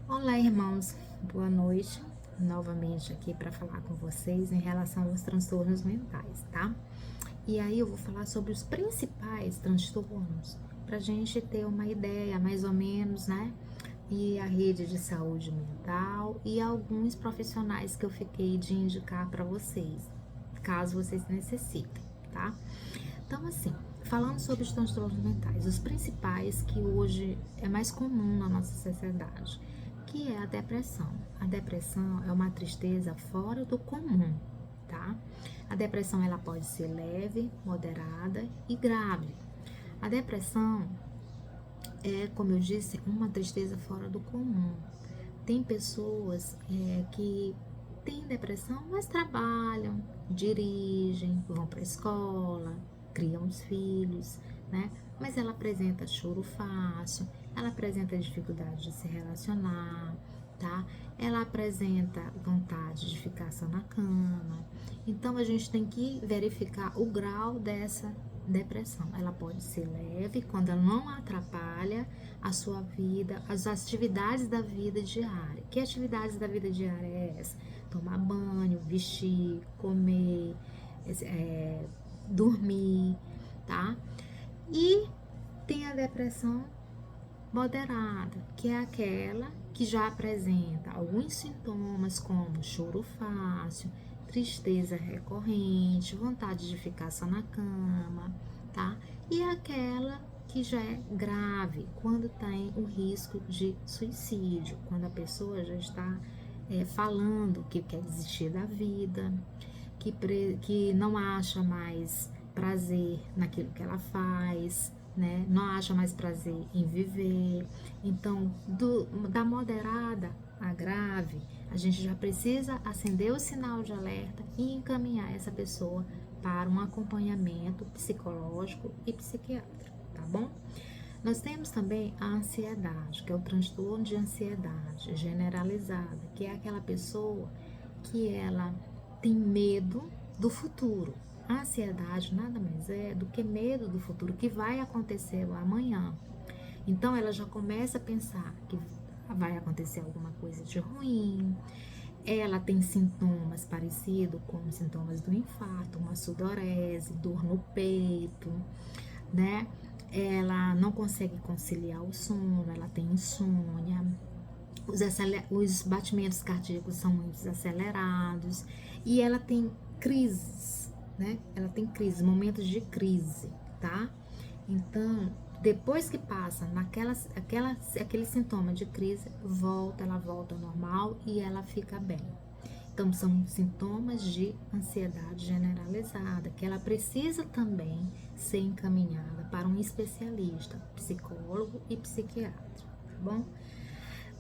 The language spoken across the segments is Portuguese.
Olá, irmãos, boa noite. Novamente aqui para falar com vocês em relação aos transtornos mentais, tá? E aí eu vou falar sobre os principais transtornos para a gente ter uma ideia, mais ou menos, né? E a rede de saúde mental e alguns profissionais que eu fiquei de indicar para vocês, caso vocês necessitem, tá? Então, assim, falando sobre os transtornos mentais, os principais que hoje é mais comum na nossa sociedade, que é a depressão. A depressão é uma tristeza fora do comum, tá? A depressão ela pode ser leve, moderada e grave. A depressão é, como eu disse, uma tristeza fora do comum. Tem pessoas que têm depressão, mas trabalham, dirigem, vão para a escola, criam os filhos, né? Mas ela apresenta choro fácil, ela apresenta dificuldade de se relacionar, tá? Ela apresenta vontade de ficar só na cama. Então a gente tem que verificar o grau dessa depressão. Ela pode ser leve quando ela não atrapalha a sua vida, as atividades da vida diária. Que atividades da vida diária é essa? Tomar banho, vestir, comer, dormir, tá? E tem a depressão moderada, que é aquela que já apresenta alguns sintomas como choro fácil, tristeza recorrente, vontade de ficar só na cama, tá? E aquela que já é grave, quando tem o risco de suicídio, quando a pessoa já está falando que quer desistir da vida, que não acha mais prazer naquilo que ela faz, né? Não acha mais prazer em viver. Então, da moderada a grave, a gente já precisa acender o sinal de alerta e encaminhar essa pessoa para um acompanhamento psicológico e psiquiátrico, tá bom? Nós temos também a ansiedade, que é o transtorno de ansiedade generalizada, que é aquela pessoa que ela tem medo do futuro. A ansiedade nada mais é do que medo do futuro, que vai acontecer amanhã. Então ela já começa a pensar que vai acontecer alguma coisa de ruim. Ela tem sintomas parecidos com os sintomas do infarto, uma sudorese, dor no peito, né? Ela não consegue conciliar o sono, ela tem insônia, os batimentos cardíacos são muito acelerados e ela tem crises, né? Ela tem crises, momentos de crise, tá? Então, depois que passa aquele sintoma de crise, ela volta ao normal e ela fica bem. Então, são sintomas de ansiedade generalizada, que ela precisa também ser encaminhada para um especialista, psicólogo e psiquiatra, tá bom?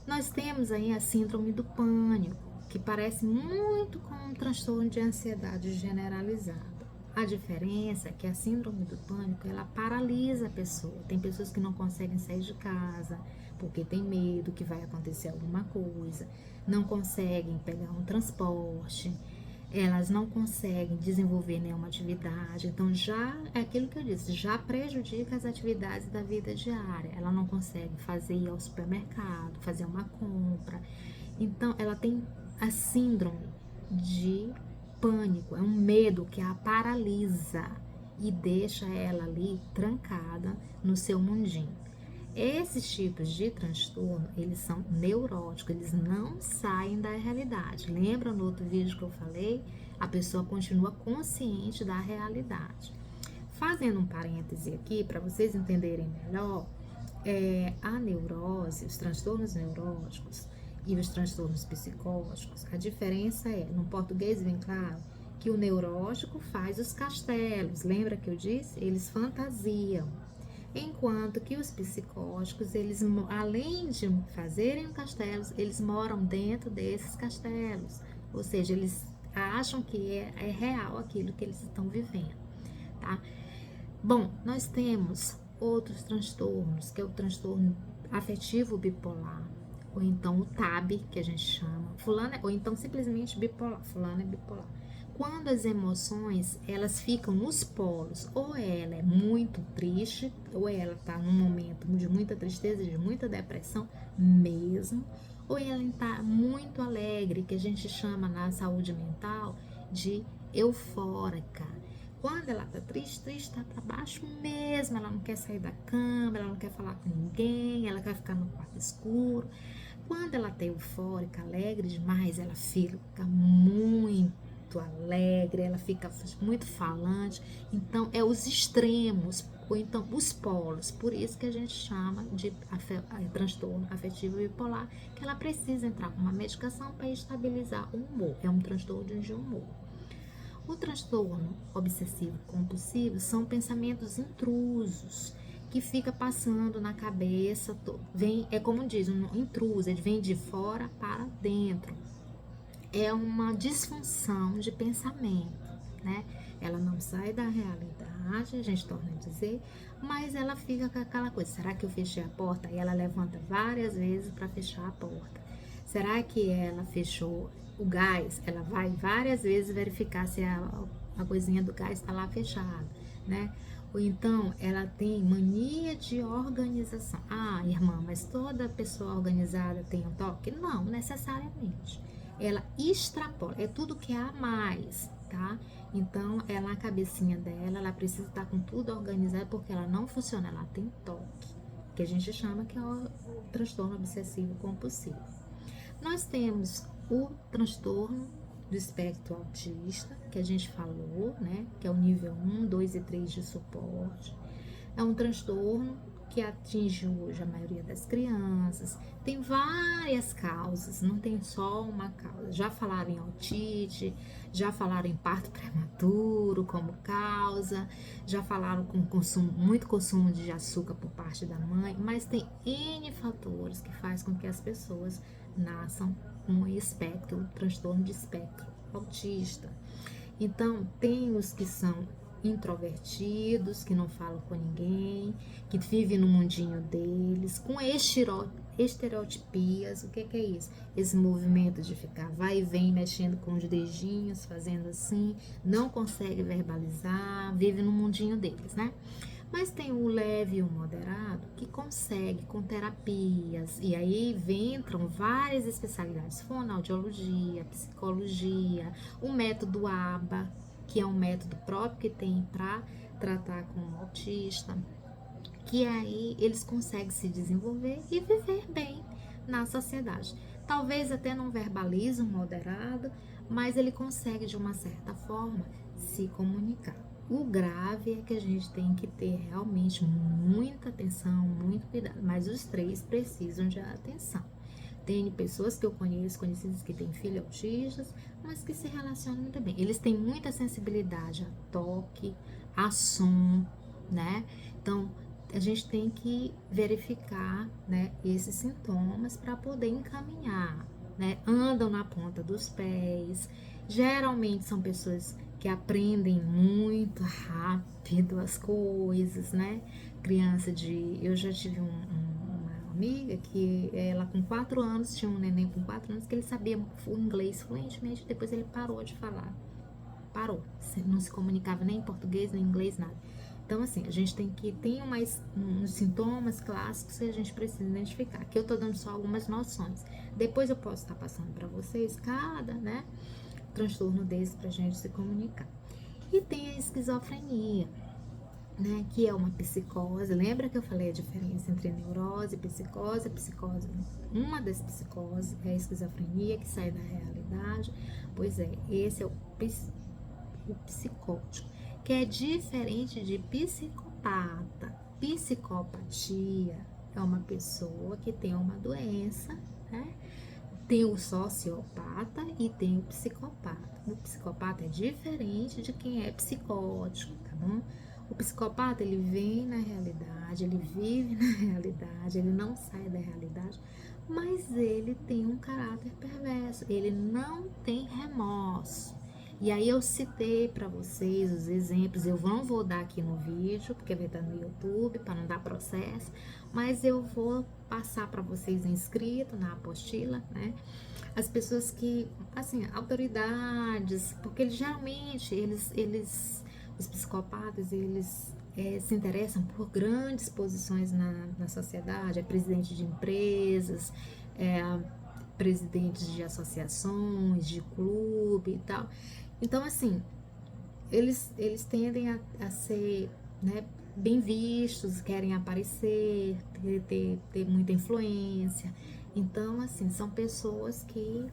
Nós temos aí a síndrome do pânico, que parece muito com um transtorno de ansiedade generalizada. A diferença é que a síndrome do pânico, ela paralisa a pessoa. Tem pessoas que não conseguem sair de casa porque tem medo que vai acontecer alguma coisa, não conseguem pegar um transporte, elas não conseguem desenvolver nenhuma atividade, então já é aquilo que eu disse, já prejudica as atividades da vida diária. Ela não consegue ir ao supermercado, fazer uma compra. Então ela tem a síndrome de pânico, é um medo que a paralisa e deixa ela ali trancada no seu mundinho. Esses tipos de transtorno, eles são neuróticos, eles não saem da realidade. Lembra no outro vídeo que eu falei? A pessoa continua consciente da realidade. Fazendo um parêntese aqui, para vocês entenderem melhor, a neurose, os transtornos neuróticos e os transtornos psicóticos, a diferença é, no português bem claro, que o neurótico faz os castelos. Lembra que eu disse? Eles fantasiam. Enquanto que os psicóticos, eles, além de fazerem castelos, eles moram dentro desses castelos. Ou seja, eles acham que é real aquilo que eles estão vivendo, tá? Bom, nós temos outros transtornos, que é o transtorno afetivo bipolar, ou então o TAB, que a gente chama, ou então simplesmente bipolar, fulano é bipolar. Quando as emoções, elas ficam nos polos, ou ela é muito triste, ou ela está num momento de muita tristeza, de muita depressão mesmo, ou ela está muito alegre, que a gente chama na saúde mental de eufórica. Quando ela está triste, triste está para baixo mesmo, ela não quer sair da cama, ela não quer falar com ninguém, ela quer ficar no quarto escuro. Quando ela está eufórica, alegre demais, ela fica muito alegre, ela fica muito falante. Então, é os extremos, ou então os polos. Por isso que a gente chama de transtorno afetivo bipolar, que ela precisa entrar com uma medicação para estabilizar o humor. É um transtorno de humor. O transtorno obsessivo compulsivo são pensamentos intrusos que fica passando na cabeça, é como diz, um intruso, ele vem de fora para dentro. É uma disfunção de pensamento, né? Ela não sai da realidade, a gente torna a dizer, mas ela fica com aquela coisa, será que eu fechei a porta? Aí ela levanta várias vezes para fechar a porta. Será que ela fechou o gás? Ela vai várias vezes verificar se a coisinha do gás está lá fechada, né? Ou então ela tem mania de organização. Ah, irmã, mas toda pessoa organizada tem um toque? Não, necessariamente. Ela extrapola, é tudo que há a mais, tá? Então, ela, a cabecinha dela, ela precisa estar com tudo organizado porque ela não funciona, ela tem toque, que a gente chama que é o transtorno obsessivo compulsivo. Nós temos o transtorno do espectro autista, que a gente falou, né? Que é o nível 1, 2 e 3 de suporte. É um transtorno que atinge hoje a maioria das crianças. Tem várias causas, não tem só uma causa. Já falaram em otite, já falaram em parto prematuro como causa, já falaram com muito consumo de açúcar por parte da mãe, mas tem N fatores que faz com que as pessoas nasçam com espectro, transtorno de espectro autista. Então, tem os que são introvertidos, que não falam com ninguém, que vivem no mundinho deles, com estereotipias. O que é isso? Esse movimento de ficar vai e vem, mexendo com os dedinhos, fazendo assim, não consegue verbalizar, vive no mundinho deles, né? Mas tem o leve e o moderado que consegue com terapias, e aí entram várias especialidades, fonoaudiologia, psicologia, o método ABA, que é um método próprio que tem para tratar com o autista, que aí eles conseguem se desenvolver e viver bem na sociedade. Talvez até não verbalize o moderado, mas ele consegue de uma certa forma se comunicar. O grave é que a gente tem que ter realmente muita atenção, muito cuidado, mas os três precisam de atenção. Tem pessoas que eu conheço, conhecidas que têm filhos autistas, mas que se relacionam muito bem. Eles têm muita sensibilidade a toque, a som, né? Então, a gente tem que verificar, né, esses sintomas para poder encaminhar, né? Andam na ponta dos pés. Geralmente são pessoas que aprendem muito rápido as coisas, né? Eu já tive uma amiga que ela com 4 anos, tinha um neném com 4 anos que ele sabia o inglês fluentemente, depois ele parou de falar. Parou, não se comunicava nem em português, nem em inglês, nada. Então, assim, a gente tem uns sintomas clássicos que a gente precisa identificar. Aqui eu tô dando só algumas noções. Depois eu posso estar passando para vocês cada, né, transtorno desse pra gente se comunicar. E tem a esquizofrenia, né, que é uma psicose. Lembra que eu falei a diferença entre neurose e psicose? A psicose, uma das psicoses é a esquizofrenia, que sai da realidade. Pois é, esse é o psicótico, que é diferente de psicopata. Psicopatia é uma pessoa que tem uma doença, né? Tem o sociopata e tem o psicopata. O psicopata é diferente de quem é psicótico, tá bom? O psicopata, ele vem na realidade, ele vive na realidade, ele não sai da realidade, mas ele tem um caráter perverso, ele não tem remorso. E aí eu citei para vocês os exemplos, eu não vou dar aqui no vídeo, porque vai estar no YouTube, para não dar processo, mas eu vou passar para vocês inscrito na apostila, né? As pessoas que, assim, autoridades, porque geralmente os psicopatas, eles se interessam por grandes posições na sociedade, é presidente de empresas, presidentes de associações, de clube e tal. Então, assim, eles tendem a ser, né, bem vistos, querem aparecer, ter muita influência. Então, assim, são pessoas que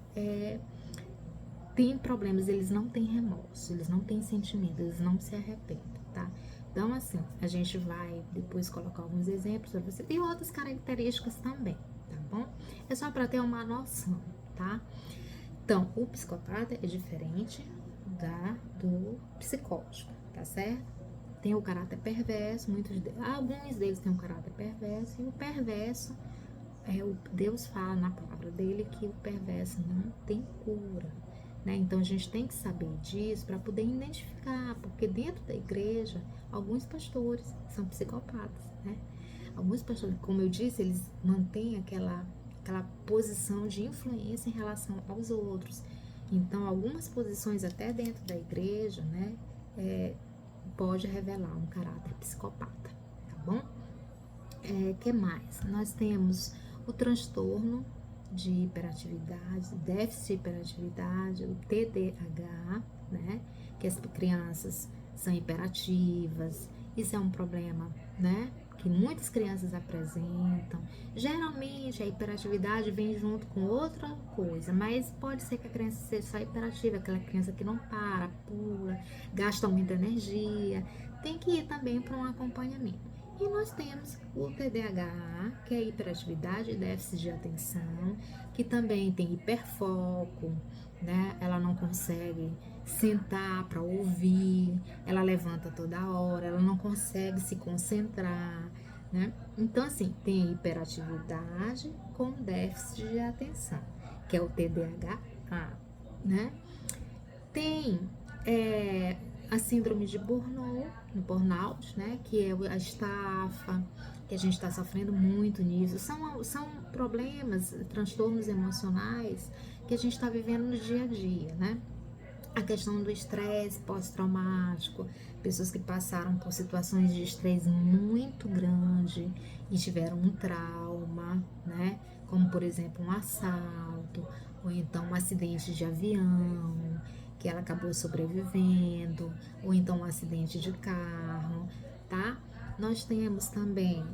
têm problemas, eles não têm remorso, eles não têm sentimento, eles não se arrependem, tá? Então, assim, a gente vai depois colocar alguns exemplos para você. Tem outras características também, tá bom? É só para ter uma noção, tá? Então, o psicopata é diferente do psicótico, tá certo? Tem o caráter perverso, alguns deles têm um caráter perverso, e o perverso, Deus fala na palavra dele que o perverso não tem cura, né? Então a gente tem que saber disso para poder identificar, porque dentro da igreja, alguns pastores são psicopatas, né? Alguns pastores, como eu disse, eles mantêm aquela posição de influência em relação aos outros. Então, algumas posições até dentro da igreja, né, pode revelar um caráter psicopata, tá bom? Que mais? Nós temos o transtorno de hiperatividade, déficit de hiperatividade, o TDAH, né, que as crianças são hiperativas. Isso é um problema, né, que muitas crianças apresentam. Geralmente a hiperatividade vem junto com outra coisa, mas pode ser que a criança seja só hiperativa, aquela criança que não para, pula, gasta muita energia. Tem que ir também para um acompanhamento. E nós temos o TDAH, que é a hiperatividade e déficit de atenção, que também tem hiperfoco, né? Ela não consegue sentar para ouvir, ela levanta toda hora, ela não consegue se concentrar, né? Então, assim, tem hiperatividade com déficit de atenção, que é o TDAH, né? Tem a síndrome de burnout, né? Que é a estafa, que a gente está sofrendo muito nisso. São problemas, transtornos emocionais que a gente está vivendo no dia a dia, né? A questão do estresse pós-traumático, pessoas que passaram por situações de estresse muito grande e tiveram um trauma, né? Como, por exemplo, um assalto, ou então um acidente de avião, que ela acabou sobrevivendo, ou então um acidente de carro, tá? Nós temos também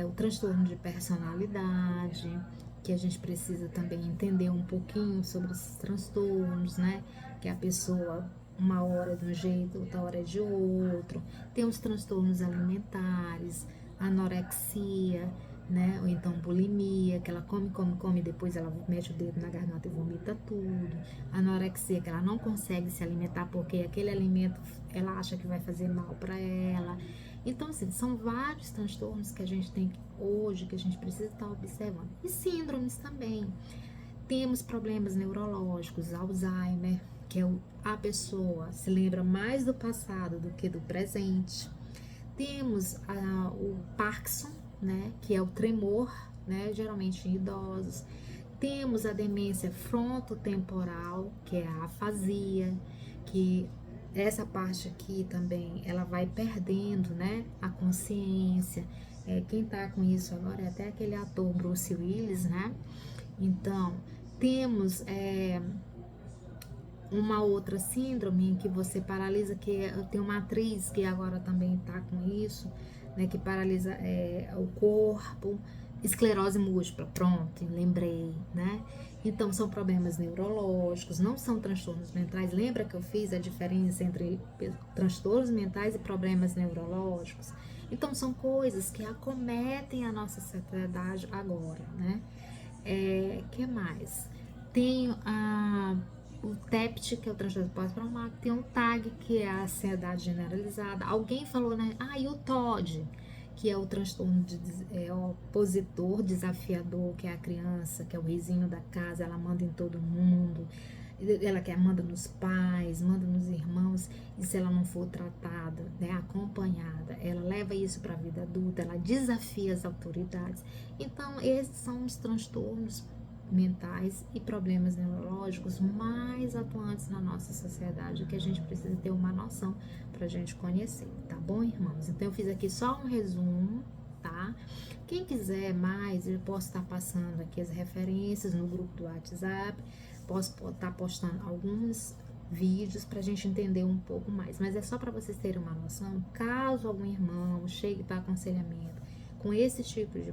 o transtorno de personalidade, que a gente precisa também entender um pouquinho sobre esses transtornos, né? Que a pessoa, uma hora de um jeito, outra hora de outro. Tem os transtornos alimentares, anorexia, né? Ou então bulimia, que ela come, depois ela mete o dedo na garganta e vomita tudo. Anorexia, que ela não consegue se alimentar porque aquele alimento ela acha que vai fazer mal para ela. Então, assim, são vários transtornos que a gente tem hoje, que a gente precisa estar observando. E síndromes também. Temos problemas neurológicos, Alzheimer, que é a pessoa se lembra mais do passado do que do presente. Temos o Parkinson, né, que é o tremor, né, geralmente em idosos. Temos a demência frontotemporal, que é a afasia, que essa parte aqui também, ela vai perdendo, né, a consciência. Quem tá com isso agora é até aquele ator Bruce Willis, né? Então, temos uma outra síndrome em que você paralisa, que tem uma atriz que agora também tá com isso, né, que paralisa o corpo, esclerose múltipla, pronto, lembrei, né? Então, são problemas neurológicos, não são transtornos mentais. Lembra que eu fiz a diferença entre transtornos mentais e problemas neurológicos? Então, são coisas que acometem a nossa sociedade agora, né? Que mais? Tem o TEPT, que é o transtorno pós-traumático, tem o TAG, que é a ansiedade generalizada. Alguém falou, né? E o TOD, que é o transtorno opositor, desafiador, que é a criança, que é o risinho da casa, ela manda em todo mundo, ela manda nos pais, manda nos irmãos, e se ela não for tratada, né, acompanhada, ela leva isso para a vida adulta, ela desafia as autoridades. Então, esses são os transtornos mentais e problemas neurológicos mais atuantes na nossa sociedade, que a gente precisa ter uma noção para a gente conhecer, tá bom, irmãos? Então, eu fiz aqui só um resumo, tá tá? Quem quiser mais, eu posso estar passando aqui as referências no grupo do WhatsApp, posso estar postando alguns vídeos para a gente entender um pouco mais, mas é só para vocês terem uma noção, caso algum irmão chegue para aconselhamento com esse tipo de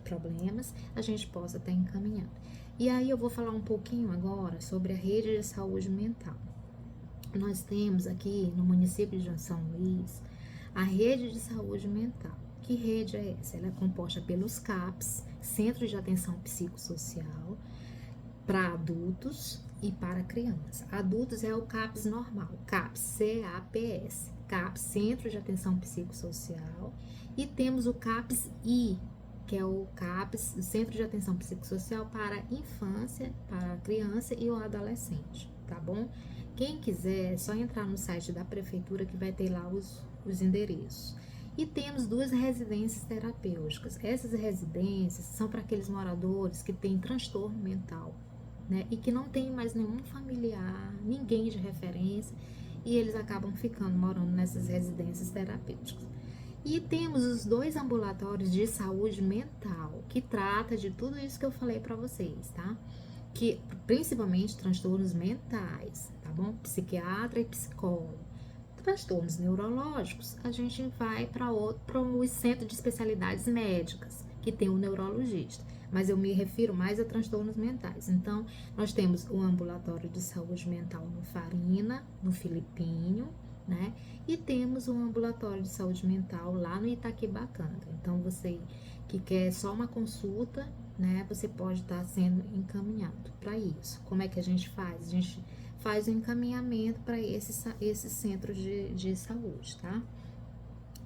problemas, a gente possa estar encaminhando. E aí eu vou falar um pouquinho agora sobre a rede de saúde mental. Nós temos aqui no município de São Luís a rede de saúde mental. Que rede é essa? Ela é composta pelos CAPs, Centros de Atenção Psicossocial, para adultos e para crianças. Adultos é o CAPS normal, CAPS, C-A-P-S, CAPS, Centro de Atenção Psicossocial, e temos o CAPS-I, que é o CAPS, o Centro de Atenção Psicossocial para infância, para a criança e o adolescente, tá bom? Quem quiser, é só entrar no site da prefeitura que vai ter lá os endereços. E temos 2 residências terapêuticas. Essas residências são para aqueles moradores que têm transtorno mental, né? E que não tem mais nenhum familiar, ninguém de referência, e eles acabam ficando morando nessas residências terapêuticas. E temos os 2 ambulatórios de saúde mental, que trata de tudo isso que eu falei para vocês, tá? Que principalmente transtornos mentais, tá bom? Psiquiatra e psicólogo. Transtornos neurológicos, a gente vai para o centro de especialidades médicas, que tem o neurologista, mas eu me refiro mais a transtornos mentais. Então, nós temos o ambulatório de saúde mental no Farina, no Filipinho, né? E temos o ambulatório de saúde mental lá no Itaquibacanga. Então, você que quer só uma consulta, né? Você pode estar sendo encaminhado para isso. Como é que a gente faz? A gente faz o encaminhamento para esse centro de saúde, tá?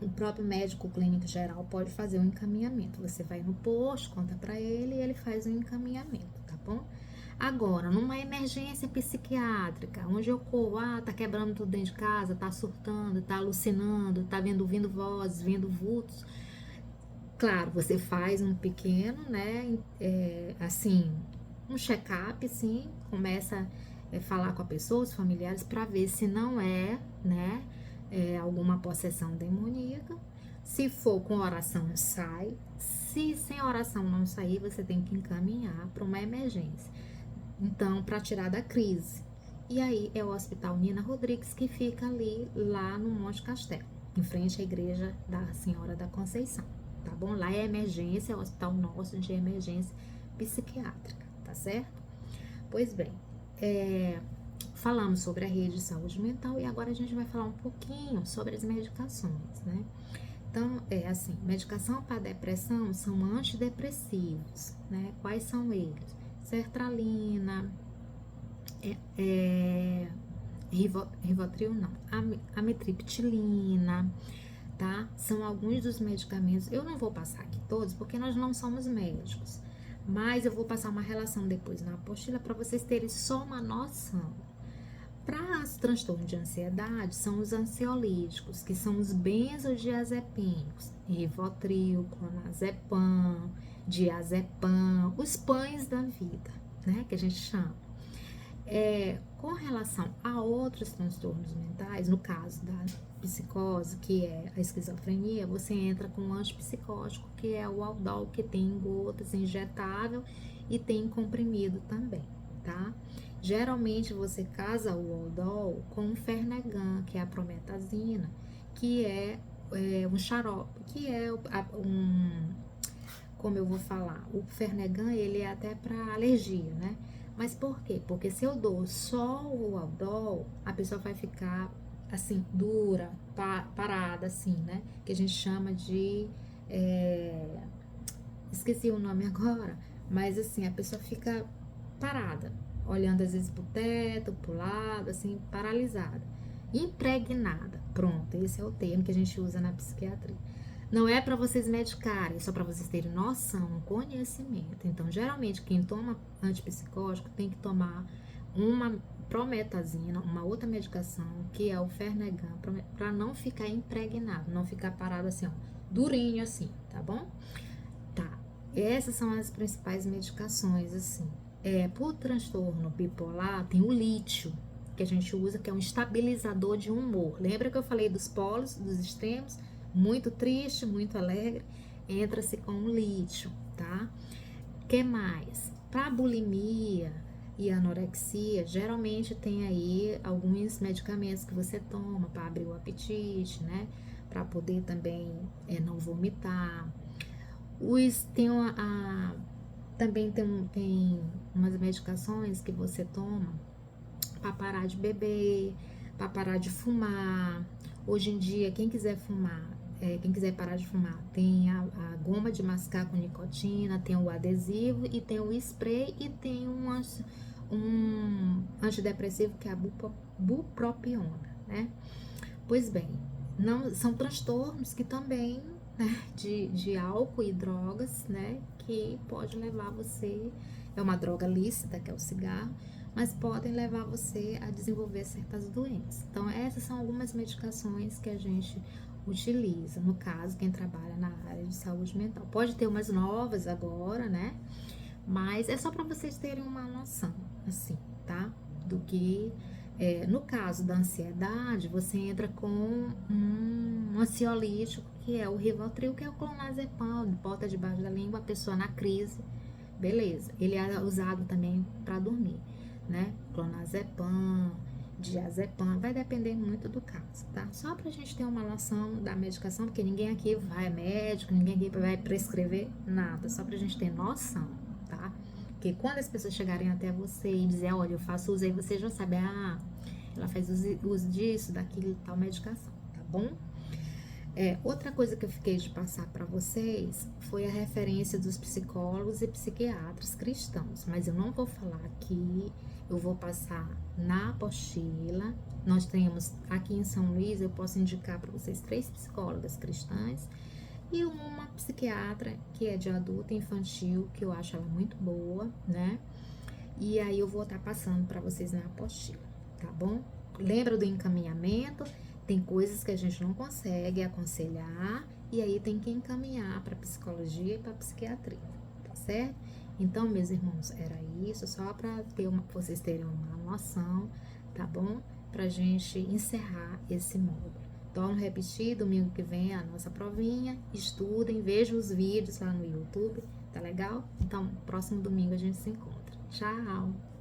O próprio médico clínico geral pode fazer um encaminhamento. Você vai no posto, conta para ele e ele faz um encaminhamento, tá bom? Agora, numa emergência psiquiátrica, onde tá quebrando tudo dentro de casa, tá surtando, tá alucinando, tá ouvindo vozes, vendo vultos. Claro, você faz um pequeno, né, um check-up, sim, começa a falar com a pessoa, os familiares, para ver se não é, né, alguma possessão demoníaca. Se for com oração, sai. Se sem oração não sair, você tem que encaminhar para uma emergência. Então, para tirar da crise. E aí é o Hospital Nina Rodrigues, que fica ali, lá no Monte Castelo, em frente à igreja da Senhora da Conceição, tá bom? Lá é emergência, é o hospital nosso de emergência psiquiátrica, tá certo? Pois bem, falamos sobre a rede de saúde mental e agora a gente vai falar um pouquinho sobre as medicações, né? Então, medicação para depressão são antidepressivos, né? Quais são eles? Sertralina, Rivotril não, amitriptilina, tá? São alguns dos medicamentos. Eu não vou passar aqui todos porque nós não somos médicos, mas eu vou passar uma relação depois na apostila para vocês terem só uma noção. Para os transtornos de ansiedade, são os ansiolíticos, que são os benzodiazepínicos, Rivotril, clonazepam, diazepam, os pães da vida, né, que a gente chama. Com relação a outros transtornos mentais, no caso da psicose, que é a esquizofrenia, você entra com um antipsicótico, que é o Haldol, que tem em gotas, injetável, e tem comprimido também, tá? Geralmente você casa o Haldol com o Fernegan, que é a prometazina, que é um xarope, que é como eu vou falar, o Fernegan, ele é até para alergia, né? Mas por quê? Porque se eu dou só o Haldol, a pessoa vai ficar assim, dura, parada, assim, né? Que a gente chama de... esqueci o nome agora, mas assim, a pessoa fica parada, olhando às vezes pro teto, pro lado, assim, paralisada. Impregnada. Pronto, esse é o termo que a gente usa na psiquiatria. Não é para vocês medicarem, é só para vocês terem noção, conhecimento. Então, geralmente, quem toma antipsicótico tem que tomar uma prometazina, uma outra medicação, que é o Fernegan, para não ficar impregnado, não ficar parado assim, ó, durinho assim, tá bom? Tá, essas são as principais medicações, assim. Por transtorno bipolar, tem o lítio, que a gente usa, que é um estabilizador de humor. Lembra que eu falei dos polos, dos extremos? Muito triste, muito alegre. entra-se com o lítio, tá? Que mais? Para bulimia e anorexia, geralmente tem aí alguns medicamentos que você toma para abrir o apetite, né? Para poder também não vomitar. Também tem umas medicações que você toma para parar de beber, para parar de fumar. Hoje em dia, quem quiser fumar, quem quiser parar de fumar, tem a goma de mascar com nicotina, tem o adesivo e tem o spray e tem um antidepressivo que é a bupropiona, né? Pois bem, não, são transtornos que também, né, de álcool e drogas, né, que pode levar você, é uma droga lícita, que é o cigarro, mas podem levar você a desenvolver certas doenças. Então, essas são algumas medicações que a gente utiliza, no caso, quem trabalha na área de saúde mental. Pode ter umas novas agora, né, mas é só para vocês terem uma noção, assim, tá, do que... no caso da ansiedade, você entra com um ansiolítico, que é o Rivotril, que é o clonazepam, bota debaixo da língua, a pessoa na crise, beleza. Ele é usado também para dormir, né? Clonazepam, diazepam, vai depender muito do caso, tá? Só pra gente ter uma noção da medicação, porque ninguém aqui vai médico, ninguém aqui vai prescrever nada, só pra gente ter noção, tá? Porque quando as pessoas chegarem até você e dizer, olha, eu faço uso, aí você já sabe, ela faz uso disso, daquilo, tal medicação, tá bom? Outra coisa que eu fiquei de passar para vocês foi a referência dos psicólogos e psiquiatras cristãos, mas eu não vou falar aqui, eu vou passar na apostila. Nós temos aqui em São Luís, eu posso indicar para vocês 3 psicólogas cristãs e uma psiquiatra que é de adulto e infantil, que eu acho ela muito boa, né? E aí eu vou estar passando para vocês na apostila, tá bom? Lembra do encaminhamento? Tem coisas que a gente não consegue aconselhar e aí tem que encaminhar para psicologia e para psiquiatria, tá certo? Então, meus irmãos, era isso, só para vocês terem uma noção, tá bom? Pra gente encerrar esse módulo. Torno a repetir, domingo que vem a nossa provinha, estudem, vejam os vídeos lá no YouTube, tá legal? Então, próximo domingo a gente se encontra. Tchau!